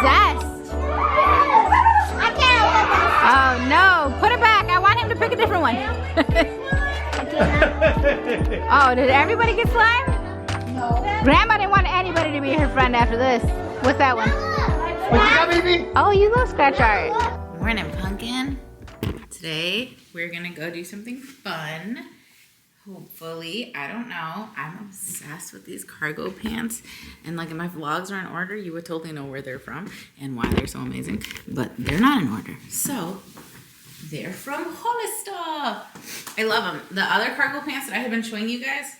zest. I can't. Oh no, put it back. I want him to pick a different one. Oh, did everybody get slime? No. Grandma didn't want anybody to be her friend after this. What's that one? What you got, baby? Oh, you love scratch art. Morning, pumpkin. Today we're gonna go do something fun. Hopefully, I don't know. I'm obsessed with these cargo pants, and like if my vlogs are in order, you would totally know where they're from and why they're so amazing. But they're not in order, so they're from Hollister. I love them. The other cargo pants that I have been showing you guys,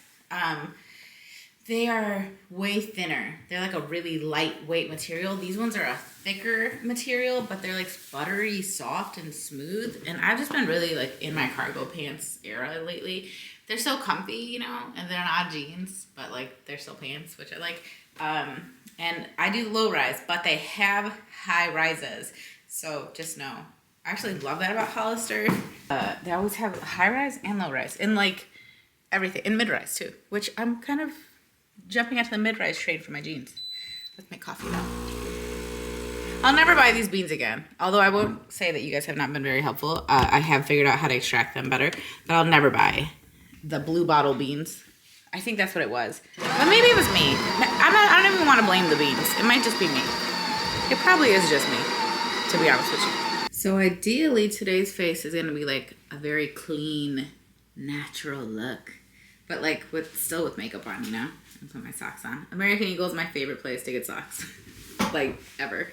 they are way thinner. They're like a really lightweight material. These ones are a thicker material, but they're like buttery, soft, and smooth. And I've just been really like in my cargo pants era lately. They're so comfy, you know, and they're not jeans, but like they're still pants, which I like. And I do low rise, but they have high rises. So just know, I actually love that about Hollister. They always have high rise and low rise, and like everything, and mid rise too, which I'm kind of jumping onto the mid-rise train for my jeans. Let's make coffee now. I'll never buy these beans again. Although I won't say that you guys have not been very helpful. I have figured out how to extract them better. But I'll never buy the blue bottle beans. I think that's what it was. But maybe it was me. I don't even want to blame the beans. It might just be me. It probably is just me, to be honest with you. So ideally, today's face is going to be like a very clean, natural look. But like still with makeup on, you know? And put my socks on. American Eagle is my favorite place to get socks. Like, ever.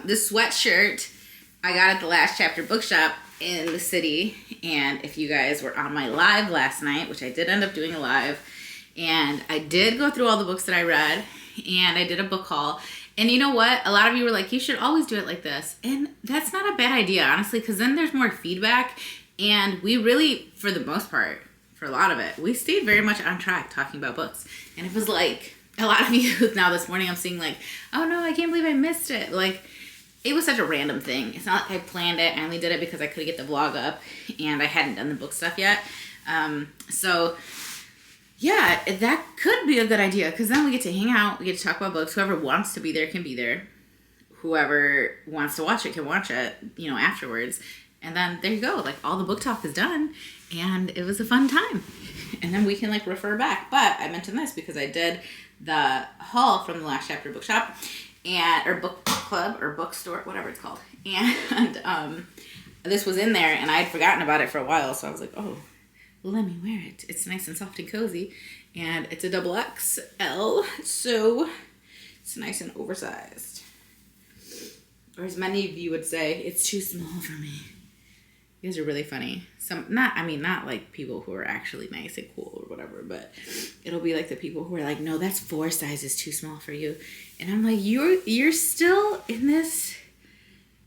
This sweatshirt I got at the Last Chapter bookshop in the city. And if you guys were on my live last night, which I did end up doing a live, and I did go through all the books that I read, and I did a book haul. And you know what? A lot of you were like, you should always do it like this. And that's not a bad idea, honestly, because then there's more feedback. And we really, for the most part, for a lot of it, we stayed very much on track talking about books. And it was like, a lot of you now this morning I'm seeing like, oh no, I can't believe I missed it. Like, it was such a random thing. It's not like I planned it. I only did it because I couldn't get the vlog up and I hadn't done the book stuff yet. So yeah, that could be a good idea, because then we get to hang out, we get to talk about books. Whoever wants to be there can be there. Whoever wants to watch it can watch it, you know, afterwards. And then there you go, like all the book talk is done, and it was a fun time. And then we can like refer back. But I mentioned this because I did the haul from the Last Chapter bookshop, or book club, or bookstore, whatever it's called. And this was in there, and I had forgotten about it for a while, so I was like, oh, let me wear it. It's nice and soft and cozy, and it's a XXL, so it's nice and oversized. Or as many of you would say, it's too small for me. You guys are really funny. Not like people who are actually nice and cool or whatever, but it'll be like the people who are like, no, that's 4 sizes too small for you. And I'm like, you're still in this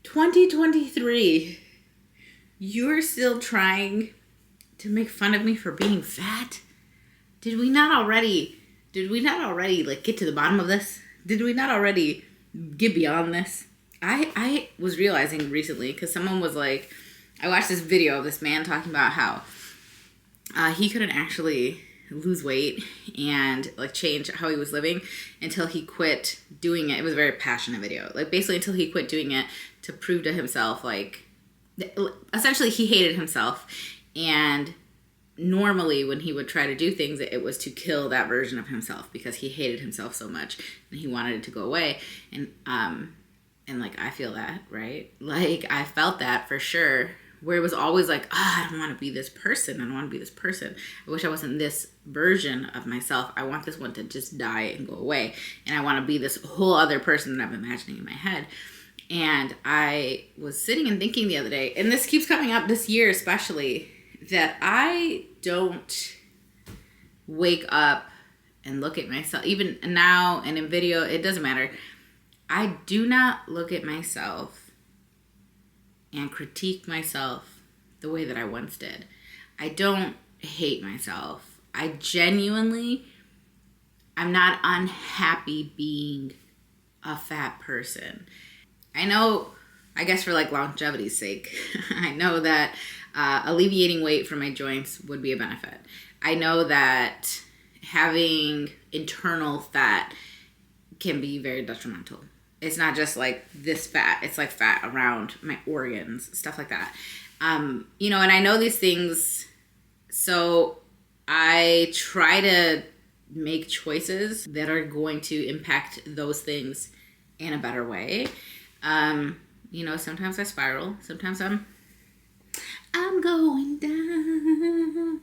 2023. You're still trying to make fun of me for being fat? Did we not already like get to the bottom of this? Did we not already get beyond this? I was realizing recently, because someone was like, I watched this video of this man talking about how he couldn't actually lose weight and like change how he was living until he quit doing it. It was a very passionate video. Like basically until he quit doing it to prove to himself, like essentially he hated himself. And normally when he would try to do things, it was to kill that version of himself because he hated himself so much and he wanted it to go away. And like, I feel that, right? Like, I felt that for sure, where it was always like, I don't want to be this person. I don't want to be this person. I wish I wasn't this version of myself. I want this one to just die and go away. And I want to be this whole other person that I'm imagining in my head. And I was sitting and thinking the other day, and this keeps coming up this year especially, that I don't wake up and look at myself, even now and in video, it doesn't matter. I do not look at myself and critique myself the way that I once did. I don't hate myself. I'm not unhappy being a fat person. I know, I guess for like longevity's sake, I know that alleviating weight from my joints would be a benefit. I know that having internal fat can be very detrimental. It's not just like this fat. It's like fat around my organs, stuff like that. You know, and I know these things, so I try to make choices that are going to impact those things in a better way. You know, sometimes I spiral. Sometimes I'm going down.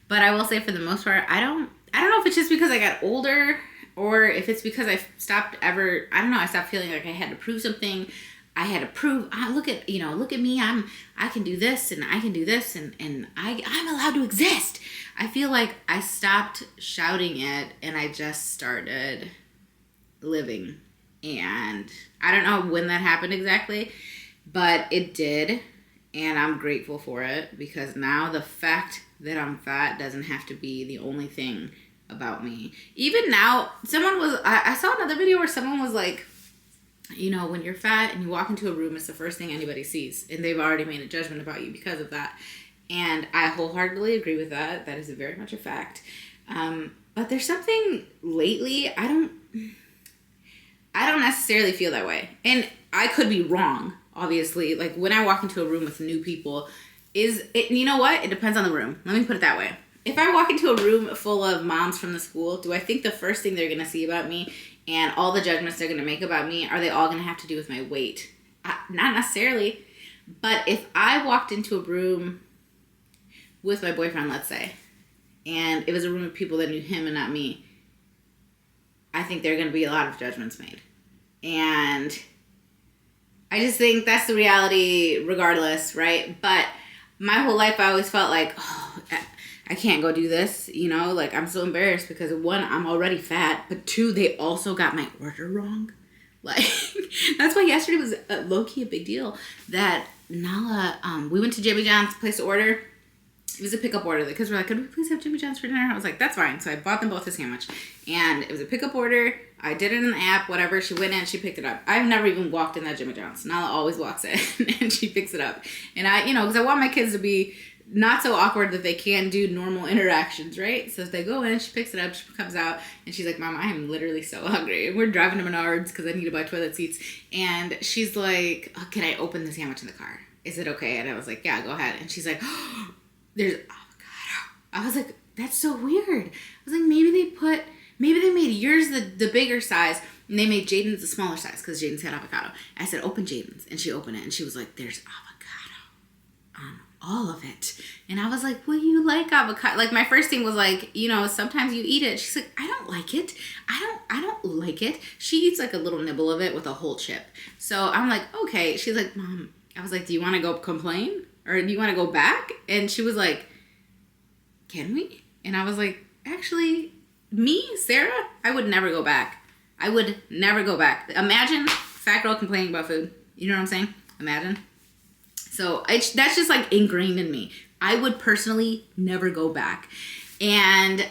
But I will say, for the most part, I don't know if it's just because I got older, or if it's because I stopped ever, I don't know, I stopped feeling like I had to prove something. I had to prove, look at me, I can do this, and I can do this, and I'm allowed to exist. I feel like I stopped shouting it, and I just started living. And I don't know when that happened exactly, but it did, and I'm grateful for it, because now the fact that I'm fat doesn't have to be the only thing about me. Even now, I saw another video where someone was like, you know, when you're fat and you walk into a room, it's the first thing anybody sees, and they've already made a judgment about you because of that. And I wholeheartedly agree with that. That is very much a fact. But there's something lately, I don't necessarily feel that way. And I could be wrong, obviously. Like, when I walk into a room with new people, you know what? It depends on the room. Let me put it that way. If I walk into a room full of moms from the school, do I think the first thing they're going to see about me and all the judgments they're going to make about me, are they all going to have to do with my weight? Not necessarily. But if I walked into a room with my boyfriend, let's say, and it was a room of people that knew him and not me, I think there are going to be a lot of judgments made. And I just think that's the reality regardless, right? But my whole life I always felt like, oh, I can't go do this, you know? Like, I'm so embarrassed because, one, I'm already fat, but two, they also got my order wrong. Like, that's why yesterday was low-key a big deal that Nala, we went to Jimmy John's, place to order. It was a pickup order. The kids were like, could we please have Jimmy John's for dinner? I was like, that's fine. So I bought them both a sandwich. And it was a pickup order. I did it in the app, whatever. She went in, she picked it up. I've never even walked in that Jimmy John's. Nala always walks in and she picks it up. And I, you know, because I want my kids to be not so awkward that they can't do normal interactions, right? So if they go in, she picks it up, she comes out, and she's like, Mom, I am literally so hungry. And we're driving to Menards because I need to buy toilet seats. And she's like, oh, can I open the sandwich in the car? Is it okay? And I was like, yeah, go ahead. And she's like, oh, there's avocado. I was like, that's so weird. I was like, maybe they made yours the bigger size, and they made Jaden's the smaller size because Jaden's had avocado. I said, open Jaden's. And she opened it, and she was like, there's avocado on all of it. And I was like, well, you like avocado? Like, my first thing was like, you know, sometimes you eat it. She's like, I don't like it. I don't like it. She eats like a little nibble of it with a whole chip. So I'm like, okay. She's like, Mom, I was like, do you want to go complain? Or do you want to go back? And she was like, can we? And I was like, actually, me, Sarah, I would never go back. I would never go back. Imagine fat girl complaining about food. You know what I'm saying? Imagine. So that's just like ingrained in me. I would personally never go back. And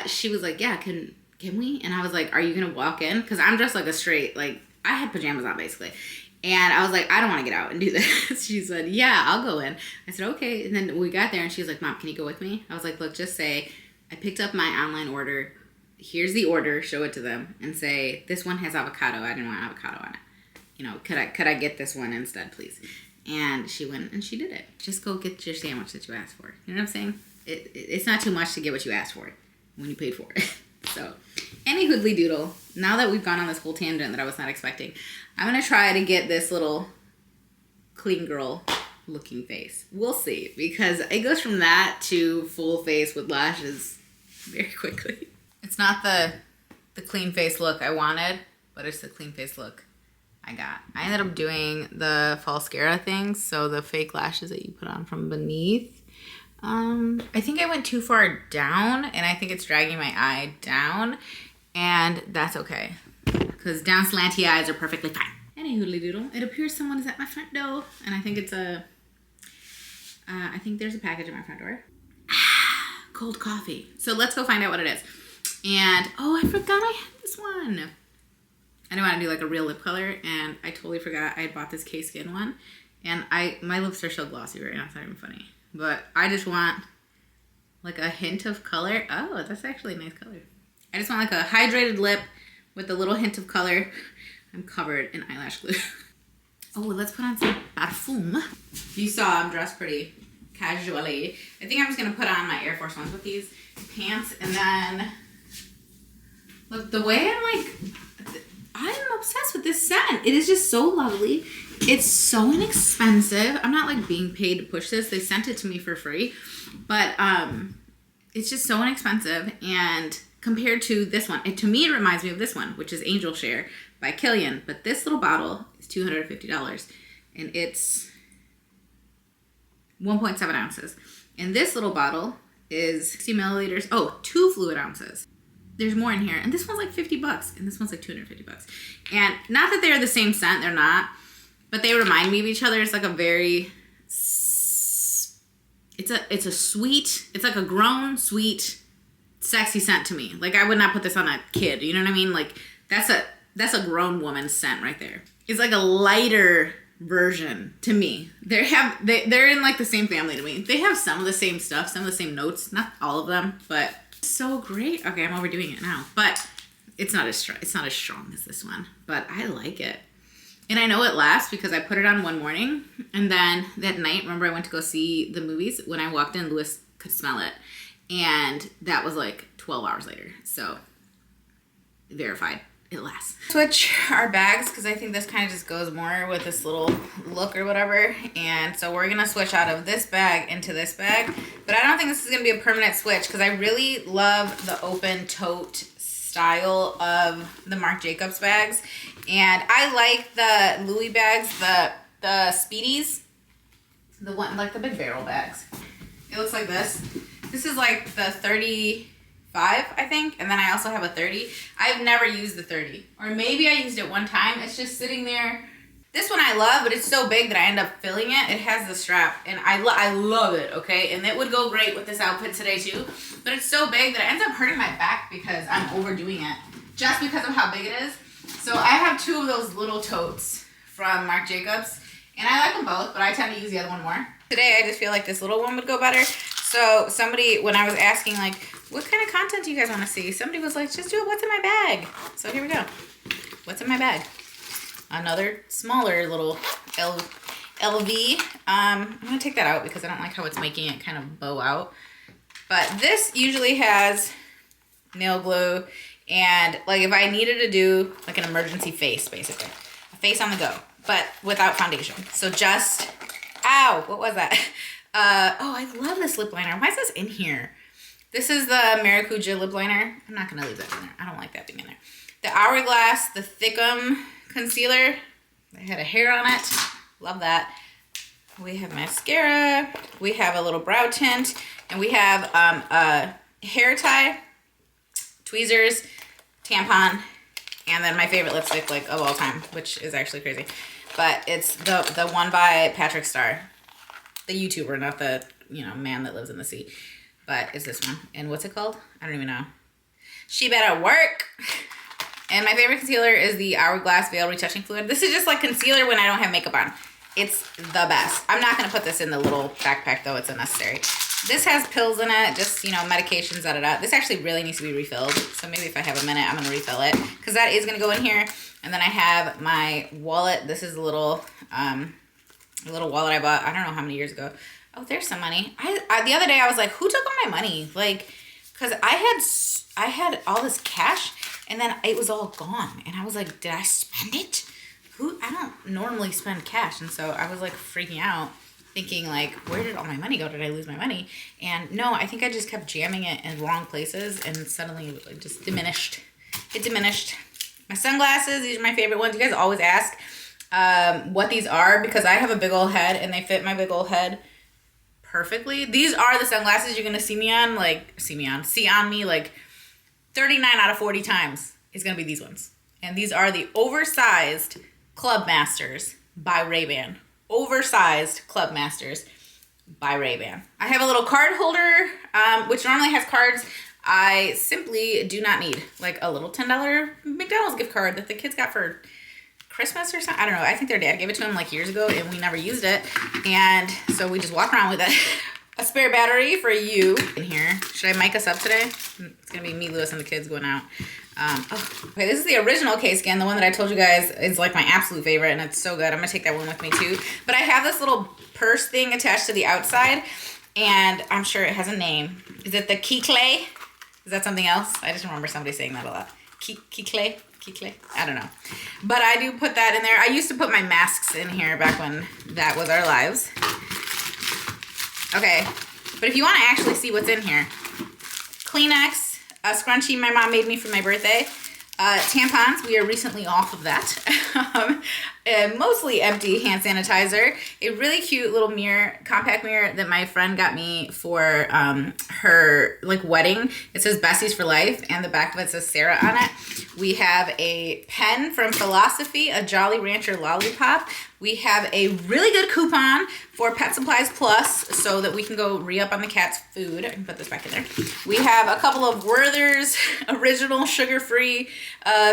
she was like, yeah, can we? And I was like, are you going to walk in? Because I'm dressed like a straight, like, I had pajamas on basically. And I was like, I don't want to get out and do this. She said, yeah, I'll go in. I said, okay. And then we got there and she was like, Mom, can you go with me? I was like, look, just say, I picked up my online order. Here's the order. Show it to them and say, this one has avocado. I didn't want avocado on it. You know, could I get this one instead, please? And she went and she did it. Just go get your sandwich that you asked for. You know what I'm saying? It's not too much to get what you asked for when you paid for it. So, any hoodly doodle, now that we've gone on this whole tangent that I was not expecting, I'm going to try to get this little clean girl looking face. We'll see, because it goes from that to full face with lashes very quickly. It's not the clean face look I wanted, but it's the clean face look I got. I ended up doing the falscara thing, so the fake lashes that you put on from beneath. I think I went too far down, and I think it's dragging my eye down, and that's okay, because down slanty eyes are perfectly fine. Any hoodly doodle, it appears someone is at my front door, and I think it's I think there's a package at my front door. Cold coffee. So let's go find out what it is. And, oh, I forgot I had this one. I didn't want to do like a real lip color, and I totally forgot I had bought this K-Skin one, and my lips are so glossy right now, it's not even funny. But I just want like a hint of color. Oh, that's actually a nice color. I just want like a hydrated lip with a little hint of color. I'm covered in eyelash glue. Oh, let's put on some parfum. You saw I'm dressed pretty casually. I think I'm just gonna put on my Air Force Ones with these pants, and then look, the way I'm obsessed with this scent. It is just so lovely. It's so inexpensive. I'm not like being paid to push this. They sent it to me for free, but it's just so inexpensive. And compared to this one, to me it reminds me of this one, which is Angel Share by Killian. But this little bottle is $250, and it's 1.7 ounces. And this little bottle is 60 milliliters. Oh, 2 fluid ounces. There's more in here. And this one's like $50, and this one's like $250. And not that they're the same scent, they're not, but they remind me of each other. It's like a very, it's a sweet, it's like a grown, sweet, sexy scent to me. Like I would not put this on a kid, you know what I mean? Like that's a grown woman's scent right there. It's like a lighter version to me. They're in like the same family to me. They have some of the same stuff, some of the same notes, not all of them, but so great. Okay, I'm overdoing it now, but it's not as strong as this one, but I like it. And I know it lasts because I put it on one morning, and then that night, remember I went to go see the movies. When I walked in, Lewis could smell it, and that was like 12 hours later. So verified, it lasts. Switch our bags because I think this kind of just goes more with this little look or whatever. And so we're gonna switch out of this bag into this bag, but I don't think this is gonna be a permanent switch because I really love the open tote style of the Marc Jacobs bags. And I like the Louis bags, the Speedies, the one like the big barrel bags. It looks like this. This is like the 35, I think, and then I also have a 30. I've never used the 30, or maybe I used it one time. It's just sitting there. This one I love, but it's so big that I end up filling it. It has the strap, and I love it, okay? And it would go great with this outfit today too, but it's so big that it ends up hurting my back because I'm overdoing it, just because of how big it is. So I have 2 of those little totes from Marc Jacobs, and I like them both, but I tend to use the other one more. Today I just feel like this little one would go better. So somebody, when I was asking like, what kind of content do you guys want to see? Somebody was like, just do it, what's in my bag? So here we go. What's in my bag? Another smaller little LV. I'm going to take that out because I don't like how it's making it kind of bow out. But this usually has nail glue, and like if I needed to do like an emergency face, basically. A face on the go, but without foundation. So just, ow, what was that? Oh, I love this lip liner. Why is this in here? This is the Maracuja lip liner. I'm not going to leave that in there. I don't like that being in there. The Hourglass, the Thickum concealer. I had a hair on it. Love that. We have mascara. We have a little brow tint. And we have a hair tie, tweezers, tampon, and then my favorite lipstick like of all time, which is actually crazy. But it's the one by Patrick Starr. The YouTuber, not the, man that lives in the sea. But it's this one. And what's it called? I don't even know. She Better Work. And my favorite concealer is the Hourglass Veil Retouching Fluid. This is just like concealer when I don't have makeup on. It's the best. I'm not going to put this in the little backpack though. It's unnecessary. This has pills in it, just, medications, da-da-da. This actually really needs to be refilled. So maybe if I have a minute, I'm going to refill it. Because that is going to go in here. And then I have my wallet. This is a little wallet I bought, I don't know how many years ago. Oh, there's some money. The other day I was like, who took all my money? Like, because I had all this cash, and then it was all gone. And I was like, did I spend it? I don't normally spend cash. And so I was like freaking out, thinking like, where did all my money go? Did I lose my money? And no, I think I just kept jamming it in wrong places, and suddenly it like just diminished. It diminished. My sunglasses, these are my favorite ones. You guys always ask what these are because I have a big old head and they fit my big old head perfectly. These are the sunglasses you're gonna see on me like 39 out of 40 times is gonna be these ones. And these are the oversized Club Masters by Ray-Ban. Oversized Club Masters by Ray-Ban. I have a little card holder, which normally has cards I simply do not need. Like a little $10 McDonald's gift card that the kids got for Christmas or something. I don't know. I think their dad gave it to him like years ago and we never used it. And so we just walk around with it. A spare battery for you in here. Should I mic us up today? It's going to be me, Lewis, and the kids going out. Okay, this is the original case skin. The one that I told you guys is like my absolute favorite, and it's so good. I'm gonna take that one with me too. But I have this little purse thing attached to the outside, and I'm sure it has a name. Is it the key clay? Is that something else? I just remember somebody saying that a lot. Key clay? Key clay? I don't know. But I do put that in there. I used to put my masks in here back when that was our lives. Okay, but if you want to actually see what's in here, Kleenex, a scrunchie my mom made me for my birthday, tampons, we are recently off of that, mostly empty hand sanitizer, a really cute little mirror, compact mirror that my friend got me for her like wedding. It says Besties for Life, and the back of it says Sarah on it. We have a pen from Philosophy, a Jolly Rancher lollipop. We have a really good coupon for Pet Supplies Plus so that we can go re-up on the cat's food. I can put this back in there. We have a couple of Werther's original sugar-free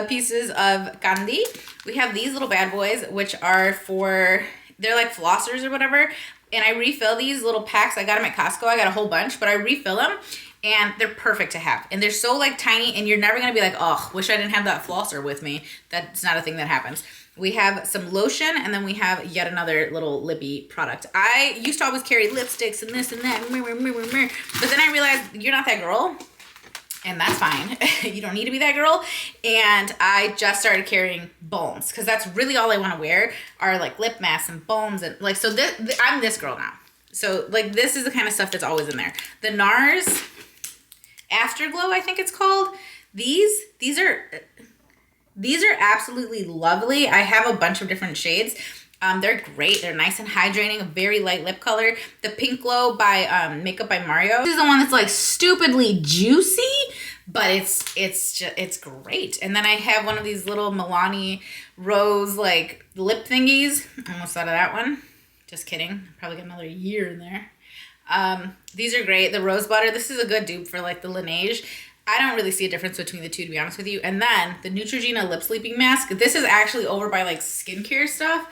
pieces of candy. We have these little bad boys, which are for, they're like flossers or whatever. And I refill these little packs. I got them at Costco. I got a whole bunch, but I refill them. And they're perfect to have. And they're so like tiny, and you're never gonna be like, oh, wish I didn't have that flosser with me. That's not a thing that happens. We have some lotion, and then we have yet another little lippy product. I used to always carry lipsticks and this and that, but then I realized you're not that girl, and that's fine. You don't need to be that girl. And I just started carrying balms, because that's really all I want to wear are like lip masks and balms, and like, so I'm this girl now. So like this is the kind of stuff that's always in there. The NARS Afterglow, I think it's called. These are absolutely lovely. I have a bunch of different shades. They're great. They're nice and hydrating, a very light lip color. The Pink Glow by Makeup by Mario. This is the one that's like stupidly juicy, but it's great. And then I have one of these little Milani Rose like lip thingies. Almost out of that one. Just kidding. Probably got another year in there. These are great. The Rose Butter, this is a good dupe for like the Laneige. I don't really see a difference between the two, to be honest with you. And then the Neutrogena Lip Sleeping Mask. This is actually over by like skincare stuff.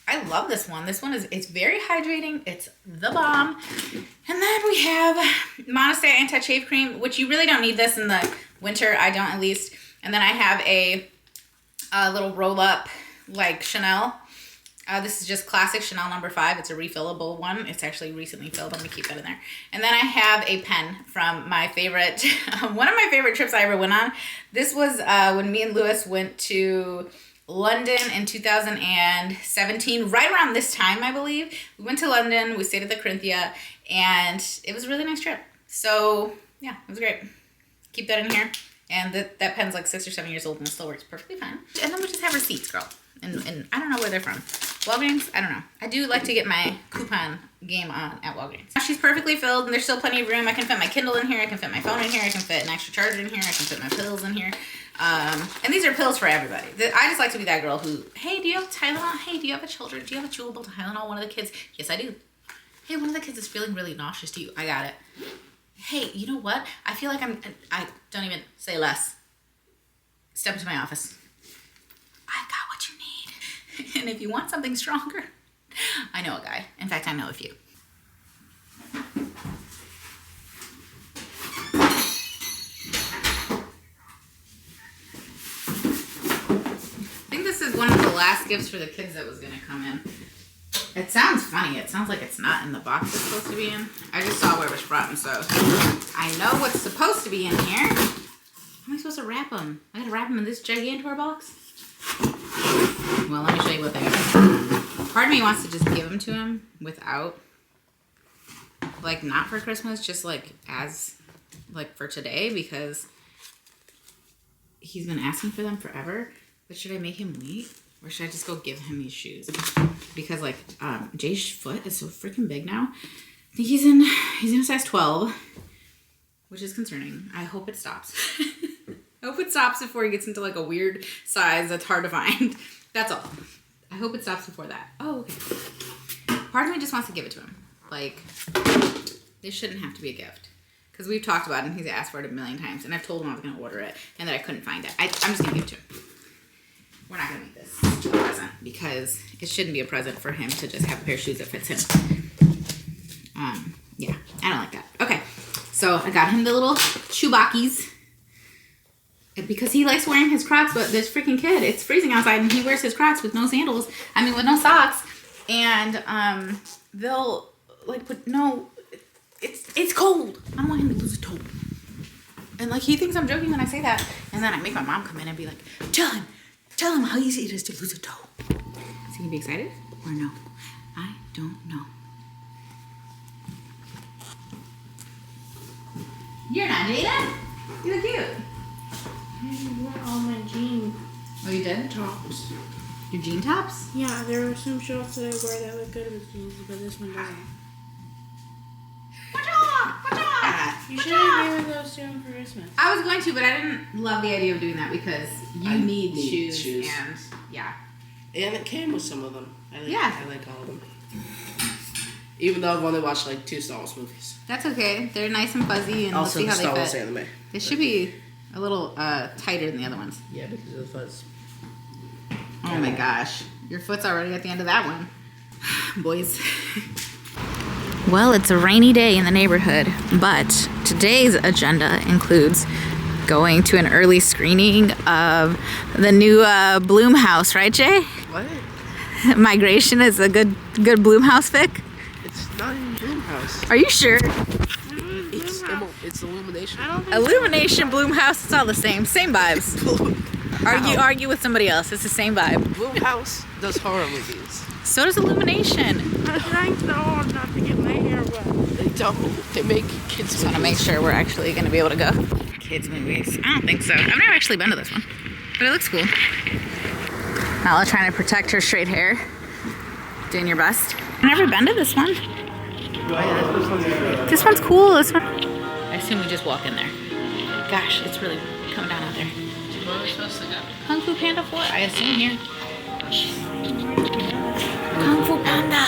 I love this one. This one it's very hydrating. It's the bomb. And then we have Monistat Anti-Chafe Cream, which you really don't need this in the winter. I don't, at least. And then I have a little roll up like Chanel. This is just classic Chanel No. 5. It's a refillable one. It's actually recently filled. I'm going to keep that in there. And then I have a pen from my favorite, one of my favorite trips I ever went on. This was when me and Lewis went to London in 2017, right around this time, I believe. We went to London. We stayed at the Corinthia, and it was a really nice trip. So, yeah, it was great. Keep that in here. And that pen's like 6 or 7 years old and it still works perfectly fine. And then we just have receipts, girl. And I don't know where they're from. Walgreens? I don't know. I do like to get my coupon game on at Walgreens. She's perfectly filled, and there's still plenty of room. I can fit my Kindle in here. I can fit my phone in here. I can fit an extra charger in here. I can fit my pills in here. And these are pills for everybody. I just like to be that girl who, hey, do you have Tylenol? Hey, do you have a children? Do you have a chewable Tylenol? One of the kids? Yes, I do. Hey, one of the kids is feeling really nauseous. Do you? I got it. Hey, you know what? I feel like I don't even say less. Step into my office. I got what you need. And if you want something stronger, I know a guy. In fact, I know a few. I think this is one of the last gifts for the kids that was going to come in. It sounds funny. It sounds like it's not in the box it's supposed to be in. I just saw where it was from, so I know what's supposed to be in here. How am I supposed to wrap them? I gotta wrap them in this Gigantor box? Well, let me show you what they are. Part of me wants to just give them to him without, like, not for Christmas, just like as, like, for today, because he's been asking for them forever. But should I make him wait? Or should I just go give him these shoes? Because, like, Jay's foot is so freaking big now. I think he's in a size 12, which is concerning. I hope it stops. I hope it stops before he gets into, like, a weird size that's hard to find. That's all. I hope it stops before that. Oh, okay. Part of me just wants to give it to him. Like, this shouldn't have to be a gift. Because we've talked about it, and he's asked for it a million times. And I've told him I was going to order it, and that I couldn't find it. I'm just going to give it to him. We're not going to make this a present, because it shouldn't be a present for him to just have a pair of shoes that fits him. Yeah, I don't like that. Okay, so I got him the little shoe bockies. because he likes wearing his Crocs, but this freaking kid, it's freezing outside and he wears his Crocs with no sandals. I mean, with no socks. And they'll like put, no, it's cold. I don't want him to lose a toe. And like, he thinks I'm joking when I say that. And then I make my mom come in and be like, tell him how easy it is to lose a toe. Is he gonna be excited or no? I don't know. You're not Jada. You look cute. I wore all my jean Oh, you did? tops. Your jean tops? Yeah, there are some shorts that I wear that look good with jeans, but this one doesn't. You should have given those to him for Christmas. I was going to, but I didn't love the idea of doing that because you need shoes and yeah. And it came with some of them. I like all of them. Even though I've only watched like 2 Star Wars movies. That's okay. They're nice and fuzzy, and Also, we'll see how the Star they Wars fit. anime. They should be a little tighter than the other ones. Yeah, because of the fuzz. Oh my gosh, your foot's already at the end of that one, boys. Well, it's a rainy day in the neighborhood, but today's agenda includes going to an early screening of the new Bloom House, right, Jay? What? Migration is a good Bloom House pick. It's not in Bloom House. Are you sure? It's Illumination. Illumination, Bloom House, it's all the same vibes. Argue with somebody else. It's the same vibe. Bloom House does horror movies. So does Illumination. I'm trying so hard not to get my hair wet. They don't. They make kids Just want to make sure we're actually going to be able to go. Kids movies. I don't think so. I've never actually been to this one, but it looks cool. Nala trying to protect her straight hair. Doing your best. I've never been to this one. This one's cool. This one. I assume we just walk in there. Gosh, it's really coming down out there. Where are we supposed to go? Kung Fu Panda 4? I assume here. Kung Fu Panda!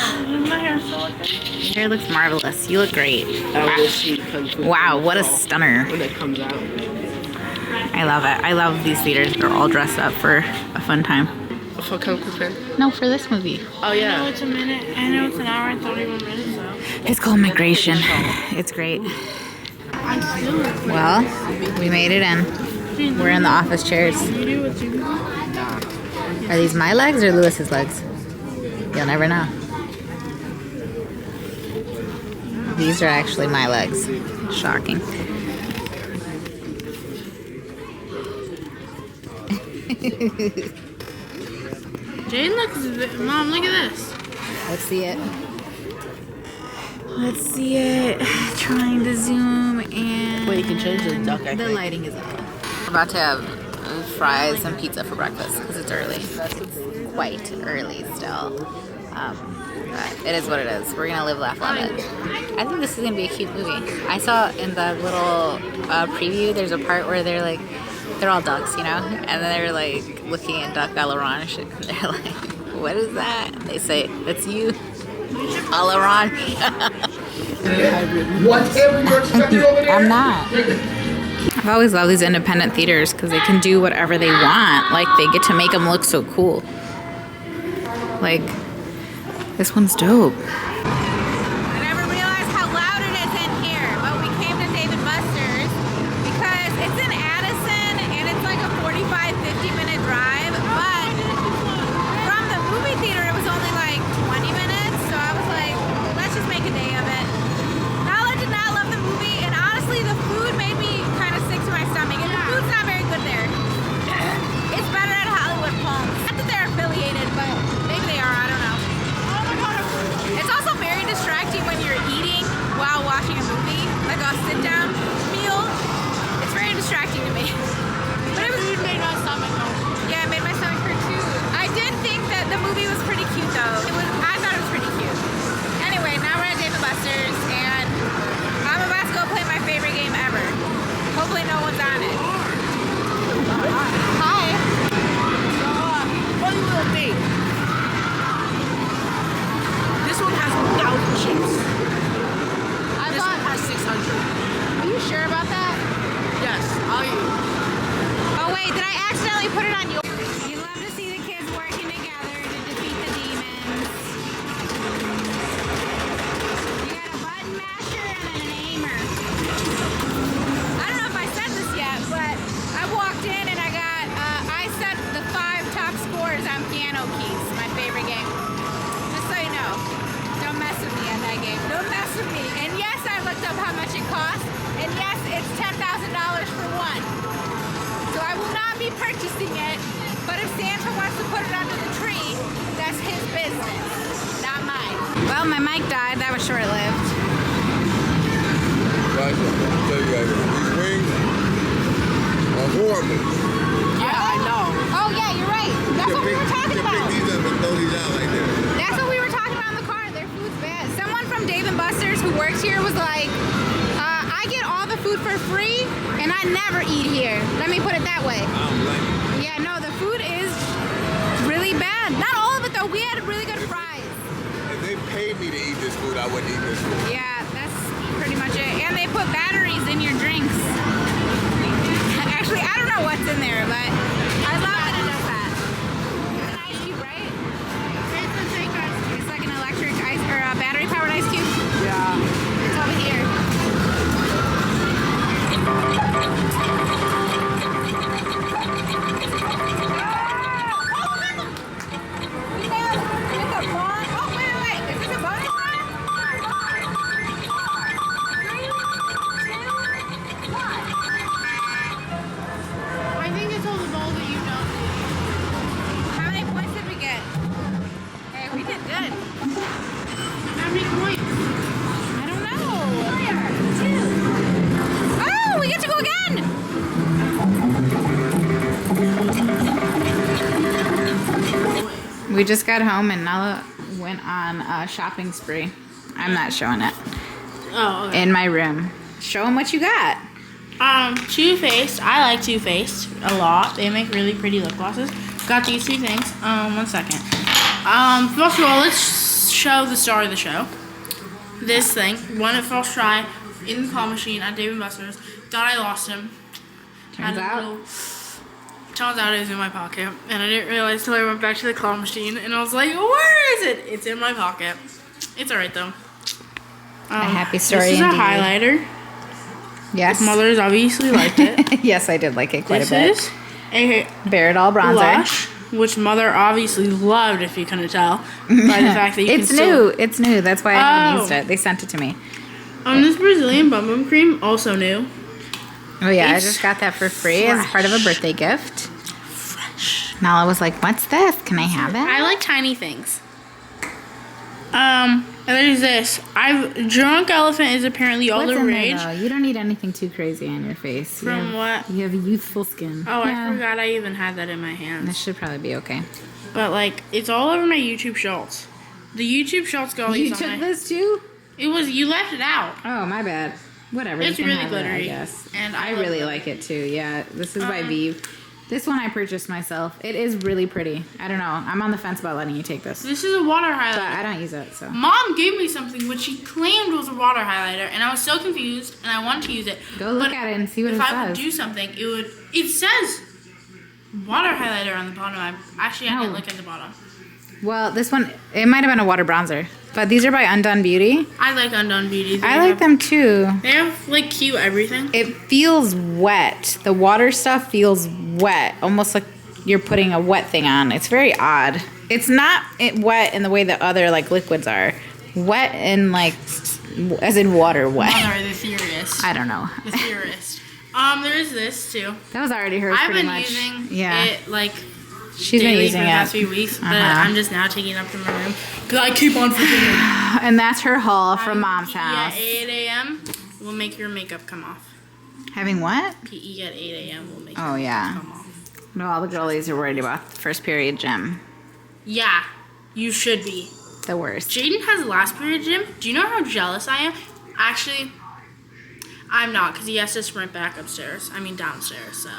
My hair's so good. Your hair looks marvelous. You look great. I will see Kung Fu Wow, what a Panda stunner. when it comes out. I love it. I love these theaters. They're all dressed up for a fun time. For Kung Fu Panda? No, for this movie. Oh, I know yeah. it's a minute. I know it's an hour and 31 minutes though. It's called Migration. It's great. Well, we made it in. We're in the office chairs. You do what you do. Are these my legs or Lewis's legs? You'll never know. These are actually my legs. Shocking. Jane looks. Mom, look at this. Let's see it. Let's see it. Trying to zoom and Wait, you can change the duck, I the think. lighting is off. We're about to have fries and pizza for breakfast because it's early. It's quite early still. But it is what it is. We're gonna live, laugh, love it. I think this is gonna be a cute movie. I saw in the little preview there's a part where they're all ducks, you know, and then they're like looking at Duck Alaron and shit. They're like, "What is that?" And they say, "That's you, Alaron." Whatever you're expecting over there. I'm not. I've always loved these independent theaters because they can do whatever they want. Like, they get to make them look so cool. Like, this one's dope. I never realized how loud it is in here, but we came to Dave & Buster's because it's in Addison and it's like a 45-50 minute drive, but from the movie theater it was only like 20 minutes, so I was like, let's just make a day of it. Nala did not love the movie, and honestly the food made me kind of sick to my stomach, and the food's not very good there. It's better at Hollywood Palms. Not that they're affiliated, but maybe they are, I don't know. It's also very my favorite game. Just so you know. Don't mess with me on that game. Don't mess with me. And yes, I looked up how much it costs. And yes, it's $10,000 for one. So I will not be purchasing it. But if Santa wants to put it under the tree, that's his business, not mine. Well, my mic died. That was short-lived. Guys, I'll tell you guys, these wings are horrible. Yeah, I know. Oh yeah, you're right. That's what we were talking about. Pick these up and throw these out like that. That's what we were talking about in the car. Their food's bad. Someone from Dave & Buster's who works here was like, I get all the food for free and I never eat here. Let me put it that way. I don't like it. Yeah, no, the food is really bad. Not all of it though. We had really good fries. If they paid me to eat this food, I wouldn't eat this food. Yeah, that's pretty much it. And they put batteries in your drinks. Actually, I don't know what's in there, but I love that it does that. It's an ice cube, right? It's like an electric ice or a battery powered ice cube. Yeah. It's over here. I think it's all the ball that you don't. How many points did we get? Hey, we did good. How many points? I don't know. Oh, we get to go again. We just got home and Nala went on a shopping spree. I'm not showing it. Oh, okay. In my room. Show them what you got. Too Faced. I like Too Faced a lot. They make really pretty lip glosses. Got these two things. 1 second. First of all, let's show the star of the show. This thing. Won it first try in the claw machine at Dave & Buster's. Thought I lost him. Turns out. Turns out it was in my pocket, and I didn't realize till I went back to the claw machine, and I was like, "Where is it?" It's in my pocket. It's alright though. A happy story This is a indeed. highlighter. Yes. Mother's obviously liked it. Yes, I did like it quite This a bit. is a Baritol bronzer. blush, which Mother obviously loved, if you couldn't tell, by the fact that you It's can new. It's new. That's why I haven't Oh. used it. They sent it to me. This Brazilian Bum Bum Cream, also new. Oh yeah, I It's just got that for free as part of a birthday gift. Fresh. Nala was like, "What's this? Can I have it?" I like tiny things. And there's this. Drunk Elephant is apparently all What's the in rage. there, though? You don't need anything too crazy on your face. You From have- what? You have youthful skin. Oh, Yeah. I forgot I even had that in my hands. This should probably be okay. But like, it's all over my YouTube Shorts. The YouTube Shorts got You these took on my. this too? It was you left it out. Oh, my bad. Whatever. It's you can really have it, I glittery, guess. and I I love really it. like it too. Yeah, this is by Vive. This one I purchased myself. It is really pretty. I don't know. I'm on the fence about letting you take this, This is a water but highlighter. I don't use it. So Mom gave me something which she claimed was a water highlighter, and I was so confused, and I wanted to use it. go look But at it and see what if it I would says. do something, it would. It says water highlighter on the bottom. I No. didn't look at the bottom. Well, this one it might have been a water bronzer, but these are by Undone Beauty. I like Undone Beauty. I like them too. They have like cute everything. It feels wet. The water stuff feels wet, almost like you're putting a wet thing on. It's very odd. It's not wet in the way that other like liquids are. Wet in like, as in water wet. Mother, the theorist. I don't know. The theorist. There's this too. That was already hers I've pretty been much. using Yeah, it like she's been daily using for the it. past few weeks, but Uh-huh. I'm just now taking it up to my room because I keep on forgetting. And that's her haul from Mom's PE house. at 8 a.m. will make your makeup come off. Having what? PE at 8 a.m. will make Oh, your yeah. makeup come off. No, all the girlies are worried about the first period gym. Yeah, you should be. The worst. Jaden has last period gym. Do you know how jealous I am? Actually, I'm not because he has to sprint back upstairs. I mean downstairs, so.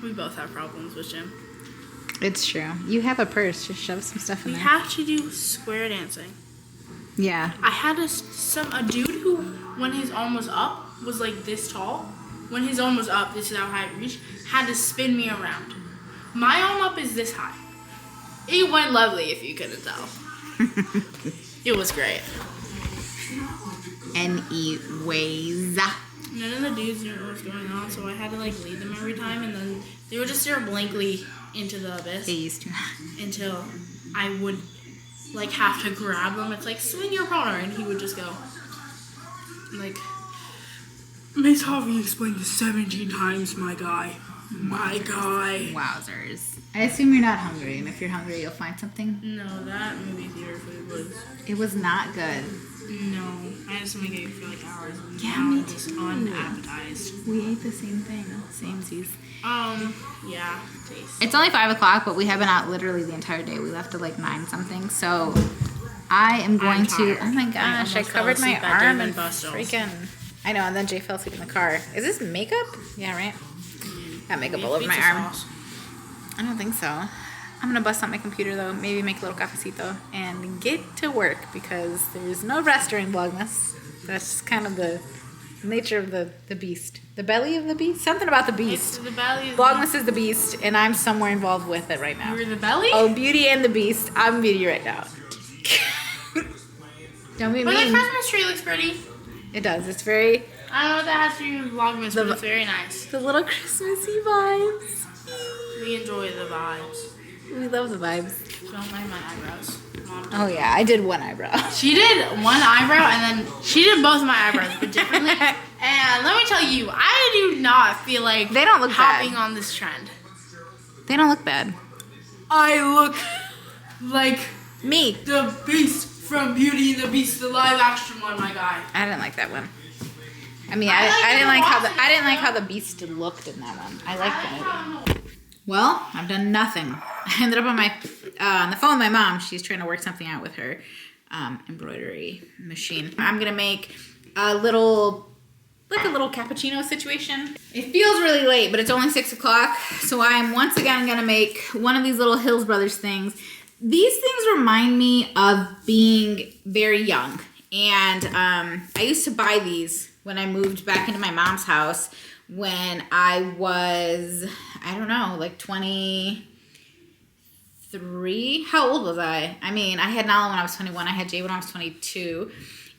We both have problems with gym. It's true. You have a purse. Just shove some stuff in We there. have to do square dancing. Yeah. I had a dude who, when his arm was up, was like this tall. When his arm was up, this is how high it reached, had to spin me around. My arm up is this high. It went lovely, if you couldn't tell. It was great. Anyways. None of the dudes knew what was going on, so I had to like lead them every time, and then they would just stare blankly into the abyss. They used to. Until I would like have to grab them. It's like swing your partner, and he would just go like, Miss Harvey explained this 17 times, my guy. My guy. Wowzers. I assume you're not hungry, and if you're hungry, you'll find something. No, that movie theater food was. It was not good. No, I had something to eat for like hours. And Yeah, now me it was too. We unappetized. ate the same thing. Samesies. Yeah, taste. It's only 5 o'clock, but we have been out literally the entire day. We left at like 9 something, so I am going to. Oh my gosh! I almost fell covered my asleep at arm Dave and and Buster's. freaking. I know, and then Jay fell asleep in the car. Is this makeup? Yeah, right. Got makeup all over my Pizza arm. sauce. I don't think so. I'm gonna bust out my computer though. Maybe make a little cafecito and get to work because there's no rest during Vlogmas. That's just kind of the nature of the beast. The belly of the beast? Something about the It's beast. the belly. Vlogmas is the beast, and I'm somewhere involved with it right now. You're the belly? Oh, Beauty and the Beast. I'm Beauty right now. Don't be But the mean. Christmas tree looks pretty. It does. It's very I don't know what that has to do with Vlogmas, but it's very nice. the little Christmassy vibes. We enjoy the vibes. We love the vibes. Don't mind my eyebrows. Mom did. Oh yeah, I did one eyebrow. She did one eyebrow, and then she did both my eyebrows, but differently. And let me tell you, I do not feel like They don't look hopping bad. on this trend. They don't look bad. I look like Me. the Beast from Beauty and the Beast, the live action one, my guy. I didn't like that one. I mean, I like I didn't the like how Watson I didn't like one. how the Beast looked in that one. I liked the movie. Well, I've done nothing. I ended up on my on the phone with my mom. She's trying to work something out with her embroidery machine. I'm gonna make a little cappuccino situation. It feels really late, but it's only 6 o'clock. So I'm once again gonna make one of these little Hills Brothers things. These things remind me of being very young. And I used to buy these when I moved back into my mom's house when I was, I don't know, like 23. How old was I? I mean, I had Nala when I was 21. I had Jay when I was 22.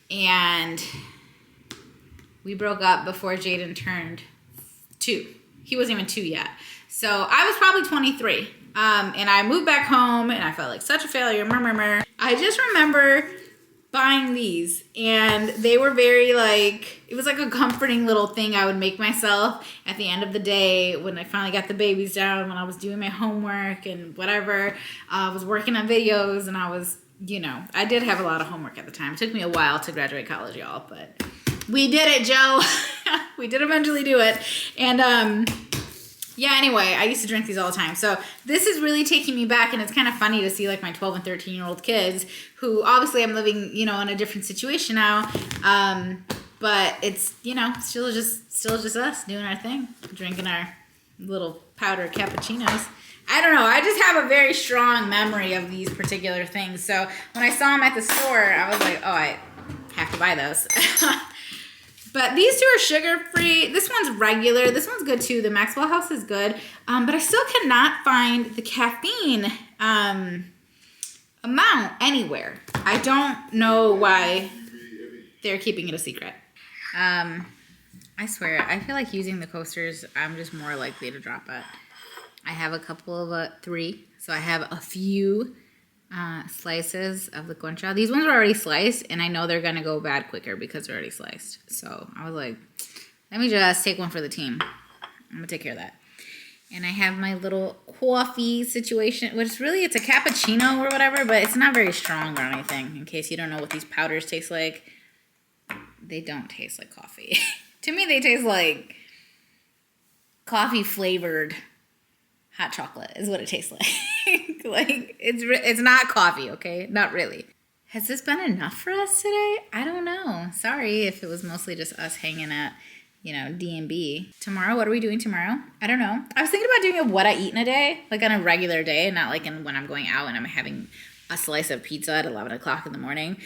And we broke up before Jaden turned 2. He wasn't even 2 yet. So I was probably 23. And I moved back home and I felt like such a failure. I just remember buying these, and they were very like, it was like a comforting little thing I would make myself at the end of the day when I finally got the babies down, when I was doing my homework and whatever. I was working on videos, and I was, you know, I did have a lot of homework at the time. It took me a while to graduate college, y'all, but we did it, Joe. We did eventually do it. And yeah, anyway, I used to drink these all the time. So this is really taking me back, and it's kind of funny to see like my 12 and 13-year-old kids who obviously I'm living, you know, in a different situation now. But it's, you know, still just us doing our thing, drinking our little powder cappuccinos. I don't know. I just have a very strong memory of these particular things. So when I saw them at the store, I was like, oh, I have to buy those. But these two are sugar-free. This one's regular. This one's good, too. The Maxwell House is good. But I still cannot find the caffeine amount anywhere. I don't know why they're keeping it a secret. I swear, I feel like using the coasters, I'm just more likely to drop it. I have a couple of 3. So I have a few slices of the concha. These ones are already sliced, and I know they're gonna go bad quicker because they're already sliced. So I was like, let me just take one for the team. I'm gonna take care of that. And I have my little coffee situation, which really, it's a cappuccino or whatever, but it's not very strong or anything. In case you don't know what these powders taste like, they don't taste like coffee. To me, they taste like coffee flavored hot chocolate is what it tastes like. Like, it's not coffee, okay? Not really. Has this been enough for us today? I don't know. Sorry if it was mostly just us hanging at, you know, D&B. Tomorrow, what are we doing tomorrow? I don't know. I was thinking about doing a what I eat in a day, like on a regular day, not like when I'm going out and I'm having a slice of pizza at 11 o'clock in the morning,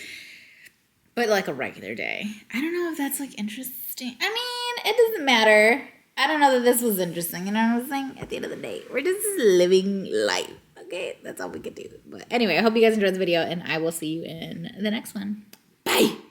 but like a regular day. I don't know if that's like interesting. I mean, it doesn't matter. I don't know that this was interesting, you know what I'm saying? At the end of the day, we're just living life, okay? That's all we can do. But anyway, I hope you guys enjoyed the video, and I will see you in the next one. Bye!